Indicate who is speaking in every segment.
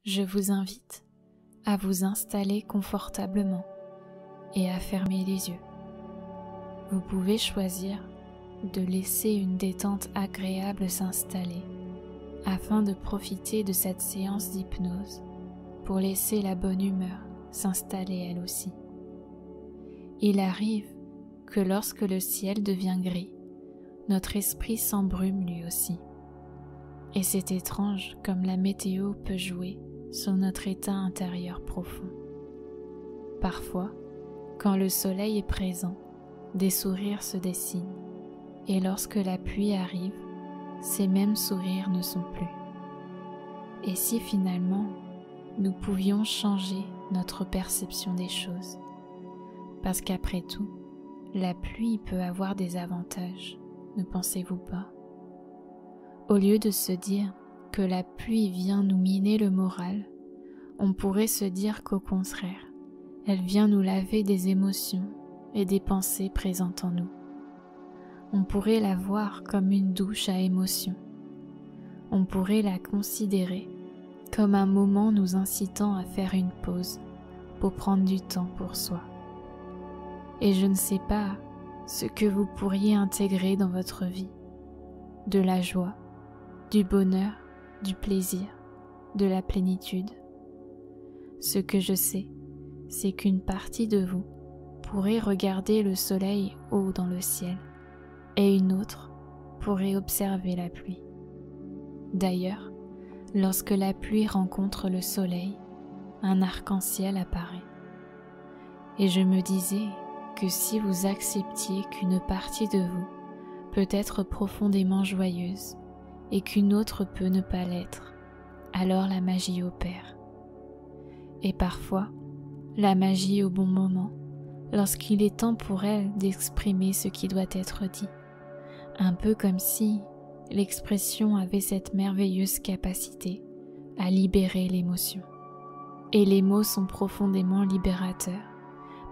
Speaker 1: je vous invite à vous installer confortablement et à fermer les yeux. Vous pouvez choisir de laisser une détente agréable s'installer afin de profiter de cette séance d'hypnose pour laisser la bonne humeur s'installer elle aussi. Il arrive que lorsque le ciel devient gris, notre esprit s'embrume lui aussi. Et c'est étrange comme la météo peut jouer sur notre état intérieur profond. Parfois, quand le soleil est présent, des sourires se dessinent, et lorsque la pluie arrive, ces mêmes sourires ne sont plus. Et si finalement, nous pouvions changer notre perception des choses? Parce qu'après tout, la pluie peut avoir des avantages, ne pensez-vous pas? Au lieu de se dire que la pluie vient nous miner le moral, on pourrait se dire qu'au contraire, elle vient nous laver des émotions et des pensées présentes en nous. On pourrait la voir comme une douche à émotions. On pourrait la considérer comme un moment nous incitant à faire une pause pour prendre du temps pour soi. Et je ne sais pas ce que vous pourriez intégrer dans votre vie, de la joie, du bonheur, du plaisir, de la plénitude. Ce que je sais, c'est qu'une partie de vous pourrait regarder le soleil haut dans le ciel et une autre pourrait observer la pluie. D'ailleurs, lorsque la pluie rencontre le soleil, un arc-en-ciel apparaît. Et je me disais que si vous acceptiez qu'une partie de vous peut être profondément joyeuse et qu'une autre peut ne pas l'être, alors la magie opère. Et parfois, la magie au bon moment, lorsqu'il est temps pour elle d'exprimer ce qui doit être dit, un peu comme si l'expression avait cette merveilleuse capacité à libérer l'émotion. Et les mots sont profondément libérateurs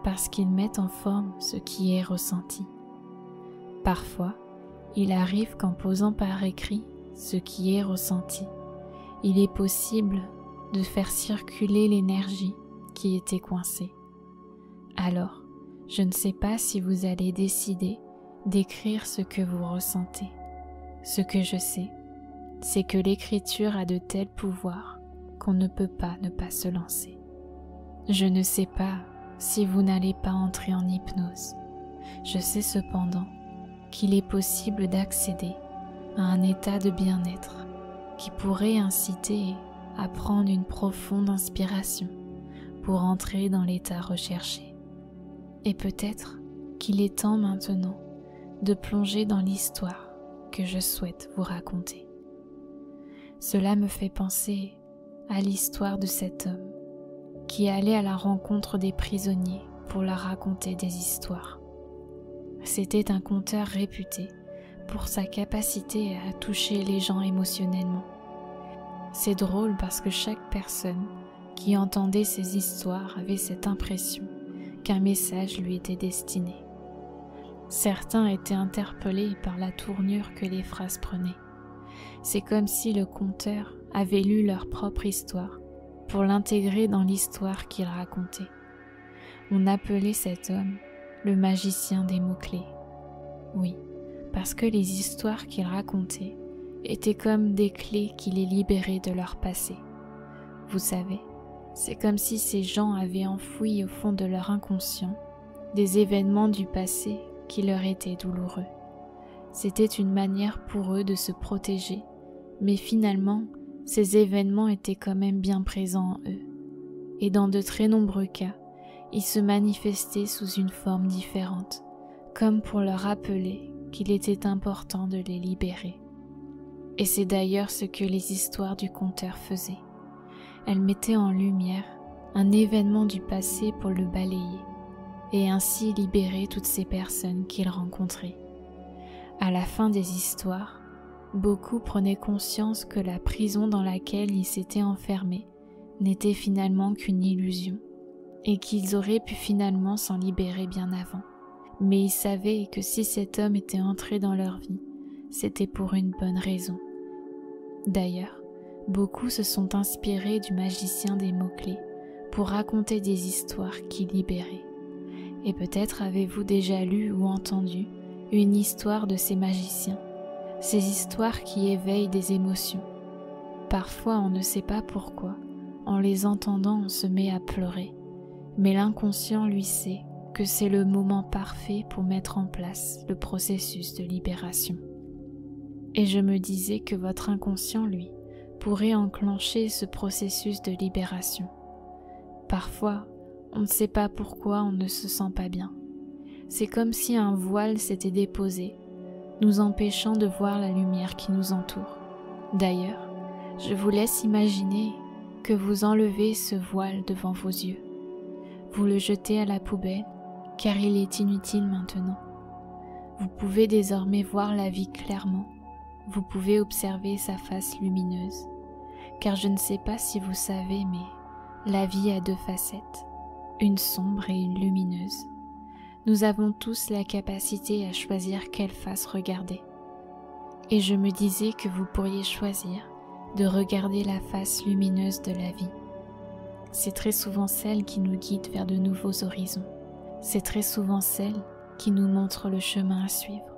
Speaker 1: parce qu'ils mettent en forme ce qui est ressenti. Parfois, il arrive qu'en posant par écrit ce qui est ressenti, il est possible de faire circuler l'énergie qui était coincée. Alors, je ne sais pas si vous allez décider d'écrire ce que vous ressentez. Ce que je sais, c'est que l'écriture a de tels pouvoirs qu'on ne peut pas ne pas se lancer. Je ne sais pas si vous n'allez pas entrer en hypnose. Je sais cependant qu'il est possible d'accéder à un état de bien-être qui pourrait inciter à prendre une profonde inspiration pour entrer dans l'état recherché. Et peut-être qu'il est temps maintenant de plonger dans l'histoire que je souhaite vous raconter. Cela me fait penser à l'histoire de cet homme qui allait à la rencontre des prisonniers pour leur raconter des histoires. C'était un conteur réputé pour sa capacité à toucher les gens émotionnellement. C'est drôle parce que chaque personne qui entendait ces histoires avait cette impression qu'un message lui était destiné. Certains étaient interpellés par la tournure que les phrases prenaient. C'est comme si le conteur avait lu leur propre histoire pour l'intégrer dans l'histoire qu'il racontait. On appelait cet homme le magicien des mots-clés. Oui, parce que les histoires qu'il racontait étaient comme des clés qui les libéraient de leur passé. Vous savez, c'est comme si ces gens avaient enfoui au fond de leur inconscient des événements du passé qui leur étaient douloureux. C'était une manière pour eux de se protéger, mais finalement, ces événements étaient quand même bien présents en eux. Et dans de très nombreux cas, ils se manifestaient sous une forme différente, comme pour leur rappeler qu'il était important de les libérer. Et c'est d'ailleurs ce que les histoires du conteur faisaient. Elles mettaient en lumière un événement du passé pour le balayer, et ainsi libérer toutes ces personnes qu'il rencontrait. À la fin des histoires, beaucoup prenaient conscience que la prison dans laquelle ils s'étaient enfermés n'était finalement qu'une illusion, et qu'ils auraient pu finalement s'en libérer bien avant. Mais ils savaient que si cet homme était entré dans leur vie, c'était pour une bonne raison. D'ailleurs, beaucoup se sont inspirés du magicien des mots-clés pour raconter des histoires qui libéraient. Et peut-être avez-vous déjà lu ou entendu une histoire de ces magiciens, ces histoires qui éveillent des émotions. Parfois on ne sait pas pourquoi, en les entendant on se met à pleurer, mais l'inconscient lui sait que c'est le moment parfait pour mettre en place le processus de libération. Et je me disais que votre inconscient, lui, pourrait enclencher ce processus de libération. Parfois, on ne sait pas pourquoi on ne se sent pas bien. C'est comme si un voile s'était déposé, nous empêchant de voir la lumière qui nous entoure. D'ailleurs, je vous laisse imaginer que vous enlevez ce voile devant vos yeux. Vous le jetez à la poubelle, car il est inutile maintenant. Vous pouvez désormais voir la vie clairement. Vous pouvez observer sa face lumineuse. Car je ne sais pas si vous savez, mais la vie a deux facettes, une sombre et une lumineuse. Nous avons tous la capacité à choisir quelle face regarder. Et je me disais que vous pourriez choisir de regarder la face lumineuse de la vie. C'est très souvent celle qui nous guide vers de nouveaux horizons. C'est très souvent celle qui nous montre le chemin à suivre.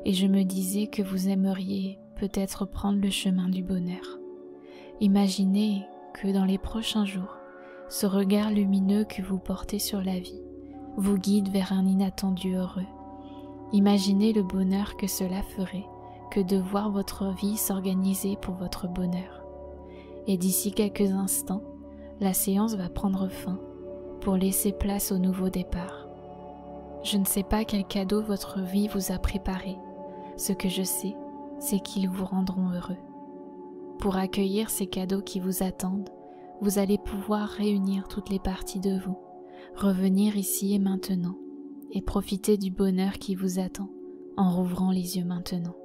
Speaker 1: Et je me disais que vous aimeriez peut-être prendre le chemin du bonheur. Imaginez que dans les prochains jours, ce regard lumineux que vous portez sur la vie vous guide vers un inattendu heureux. Imaginez le bonheur que cela ferait que de voir votre vie s'organiser pour votre bonheur. Et d'ici quelques instants, la séance va prendre fin pour laisser place au nouveau départ. Je ne sais pas quel cadeau votre vie vous a préparé. Ce que je sais, c'est qu'ils vous rendront heureux. Pour accueillir ces cadeaux qui vous attendent, vous allez pouvoir réunir toutes les parties de vous, revenir ici et maintenant, et profiter du bonheur qui vous attend en rouvrant les yeux maintenant.